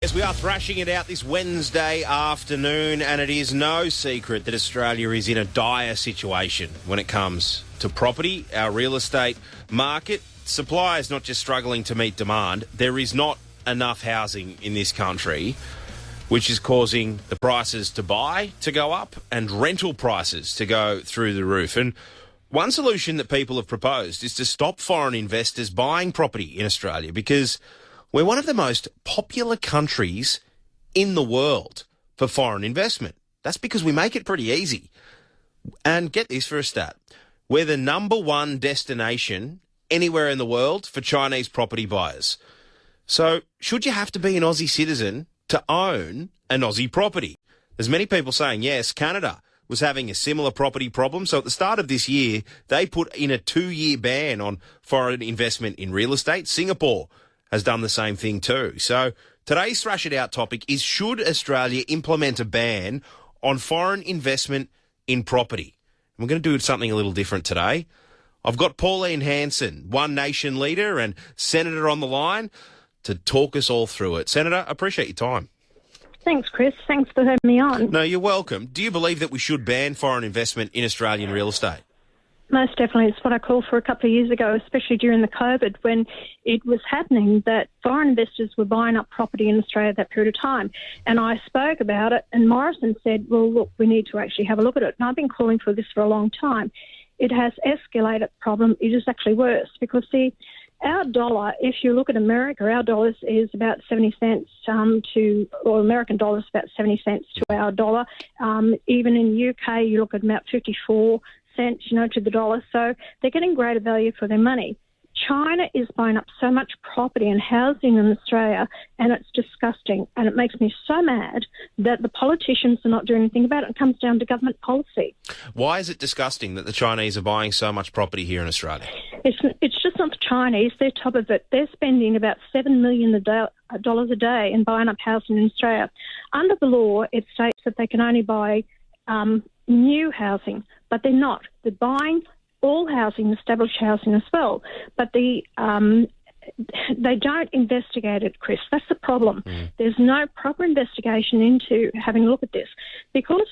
Yes, we are thrashing it out this Wednesday afternoon, and it is no secret that Australia is in a dire situation when it comes to property, our real estate market. Supply is not just struggling to meet demand. There is not enough housing in this country, which is causing the prices to buy to go up and rental prices to go through the roof. And one solution that people have proposed is to stop foreign investors buying property in Australia, because we're one of the most popular countries in the world for foreign investment. That's because we make it pretty easy. And get this for a stat. We're the number one destination anywhere in the world for Chinese property buyers. So should you have to be an Aussie citizen to own an Aussie property? There's many people saying, yes, Canada was having a similar property problem. So at the start of this year, they put in a 2-year ban on foreign investment in real estate. Singapore has done the same thing too. So today's Thrash It Out topic is, should Australia implement a ban on foreign investment in property? And we're going to do something a little different today. I've got Pauline Hanson, One Nation leader and senator, on the line to talk us all through it. Senator, I appreciate your time. Thanks, Chris. Thanks for having me on. No, you're welcome. Do you believe that we should ban foreign investment in Australian real estate? Most definitely. It's what I called for a couple of years ago, especially during the COVID, when it was happening that foreign investors were buying up property in Australia at that period of time. And I spoke about it, and Morrison said, well, look, we need to actually have a look at it. And I've been calling for this for a long time. It has escalated the problem. It is actually worse because, see, our dollar, if you look at America, our dollars is about 70 cents or American dollars about 70 cents to our dollar. Even in the UK, you look at about 54 cents, to the dollar. So they're getting greater value for their money. China is buying up so much property and housing in Australia, and it's disgusting. And it makes me so mad that the politicians are not doing anything about it. It comes down to government policy. Why is it disgusting that the Chinese are buying so much property here in Australia? It's just not the Chinese. They're top of it. They're spending about $7 million dollars a day in buying up housing in Australia. Under the law, it states that they can only buy new housing, but they're not. They're buying all housing, established housing as well, but they don't investigate it, Chris. That's the problem. There's no proper investigation into having a look at this, because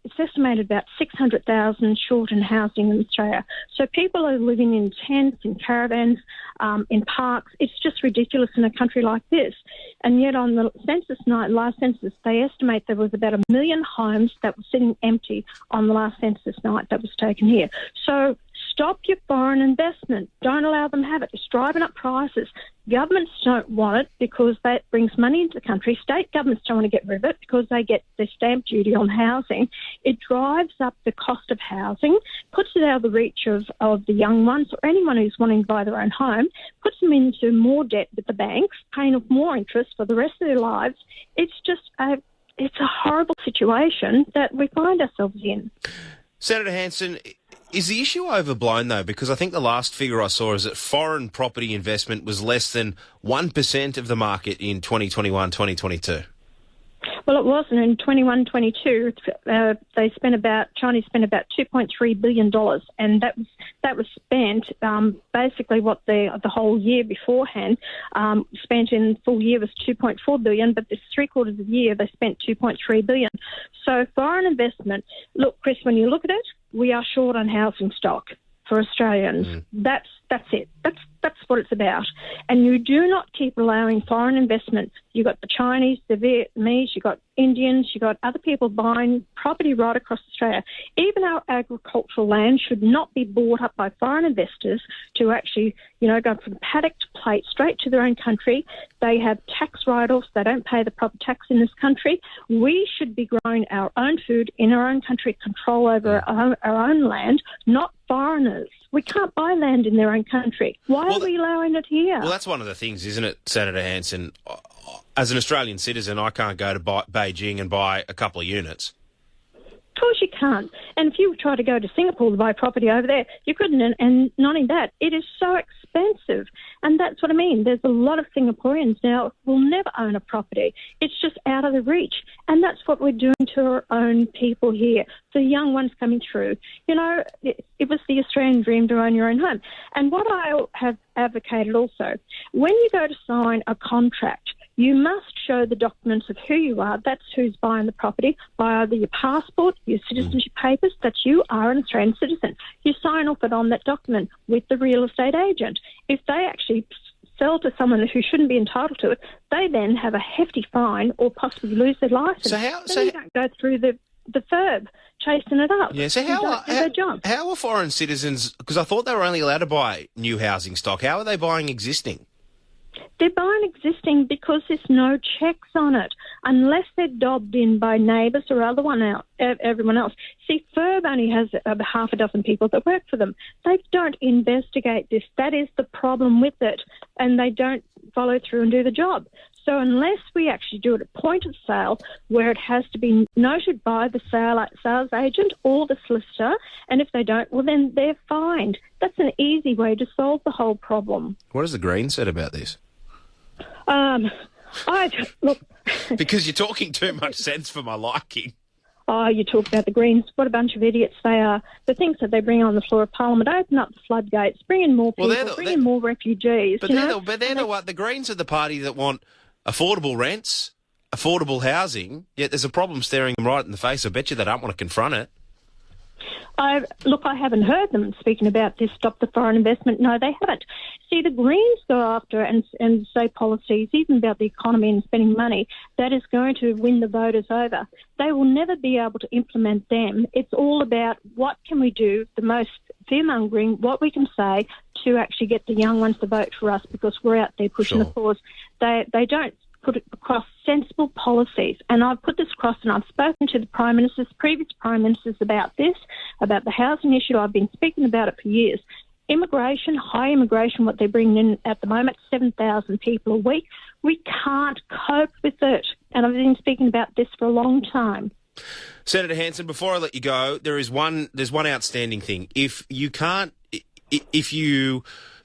it's estimated about 600,000 short in housing in Australia. So people are living in tents, in caravans, in parks. It's just ridiculous in a country like this. And yet on the last census, they estimate there was about 1 million homes that were sitting empty on the last census night that was taken here. So stop your foreign investment. Don't allow them to have it. It's driving up prices. Governments don't want it because that brings money into the country. State governments don't want to get rid of it because they get their stamp duty on housing. It drives up the cost of housing, puts it out of the reach of the young ones or anyone who's wanting to buy their own home, puts them into more debt with the banks, paying off more interest for the rest of their lives. It's just it's a horrible situation that we find ourselves in. Senator Hanson, is the issue overblown, though? Because I think the last figure I saw is that foreign property investment was less than 1% of the market in 2021-2022. Well, it wasn't. In 21-22, Chinese spent about $2.3 billion, and that was spent basically what the whole year beforehand spent in full year was $2.4 billion, but this 3/4 of the year they spent $2.3 billion. So foreign investment. Look, Chris, when you look at it, we are short on housing stock for Australians. That's it. That's what it's about. And you do not keep allowing foreign investment. You've got the Chinese, the Vietnamese, you've got Indians, you've got other people buying property right across Australia. Even our agricultural land should not be bought up by foreign investors to actually, go from paddock to plate straight to their own country. They have tax write-offs. They don't pay the proper tax in this country. We should be growing our own food in our own country, control over our own land, not foreigners. We can't buy land in their own country. Why are we allowing it here? Well, that's one of the things, isn't it, Senator Hanson? As an Australian citizen, I can't go to Beijing and buy a couple of units. Of course you can't. And if you try to go to Singapore to buy property over there, you couldn't. And not only that, it is so expensive. And that's what I mean. There's a lot of Singaporeans now who will never own a property. It's just out of the reach. And that's what we're doing to our own people here, the young ones coming through. It was the Australian dream to own your own home. And what I have advocated also, when you go to sign a contract, You must show the documents of who you are. That's who's buying the property by either your passport, your citizenship papers, that you are an Australian citizen. You sign off it on that document with the real estate agent. If they actually sell to someone who shouldn't be entitled to it, they then have a hefty fine or possibly lose their licence. So you don't go through the FIRB chasing it up. Yeah, so how are foreign citizens, because I thought they were only allowed to buy new housing stock, how are they buying existing? They're buying existing because there's no checks on it, unless they're dobbed in by neighbours or everyone else. See, FIRB only has half a dozen people that work for them. They don't investigate this. That is the problem with it, and they don't follow through and do the job. So unless we actually do it at point of sale, where it has to be noted by the sales agent or the solicitor, and if they don't, well, then they're fined. That's an easy way to solve the whole problem. What has the Greens said about this? Look... Because you're talking too much sense for my liking. Oh, you talk about the Greens. What a bunch of idiots they are. The things that they bring on the floor of Parliament, open up the floodgates, bring in more people, bring in more refugees. But the Greens are the party that want affordable rents, affordable housing, yet there's a problem staring them right in the face. I bet you they don't want to confront it. I haven't heard them speaking about this, stop the foreign investment. No, they haven't. See, the Greens go after and say policies, even about the economy and spending money, that is going to win the voters over. They will never be able to implement them. It's all about what can we do, the most fear-mongering, what we can say to actually get the young ones to vote for us, because we're out there pushing the cause. They don't put it across sensible policies. And I've put this across, and I've spoken to the previous Prime Ministers about this, about the housing issue. I've been speaking about it for years. Immigration, high immigration, what they're bringing in at the moment, 7,000 people a week. We can't cope with it. And I've been speaking about this for a long time. Senator Hanson, before I let you go, there's one outstanding thing. If you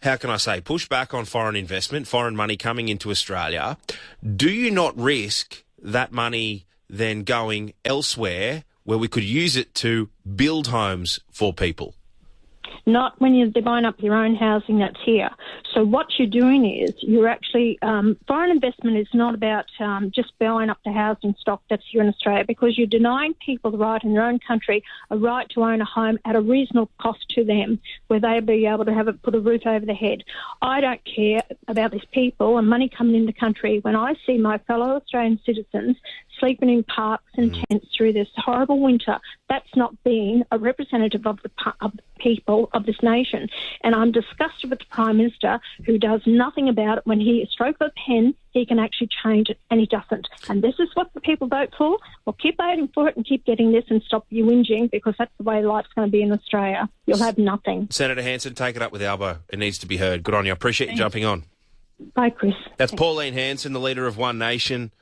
how can I say, push back on foreign investment, foreign money coming into Australia, do you not risk that money then going elsewhere where we could use it to build homes for people? Not when they're buying up your own housing that's here. So what you're doing is you're actually, foreign investment is not about just buying up the housing stock that's here in Australia, because you're denying people the right in their own country, a right to own a home at a reasonable cost to them, where they'll be able to put a roof over their head. I don't care about these people and money coming in the country when I see my fellow Australian citizens sleeping in parks and tents through this horrible winter. That's not being a representative of the people of this nation. And I'm disgusted with the Prime Minister, who does nothing about it. When he stroke of a pen, he can actually change it, and he doesn't. And this is what the people vote for. Well, keep voting for it and keep getting this, and stop you whinging, because that's the way life's going to be in Australia. You'll have nothing. Senator Hanson, take it up with Albo. It needs to be heard. Good on you. I appreciate you jumping on. Bye, Chris. That's Pauline Hanson, the leader of One Nation.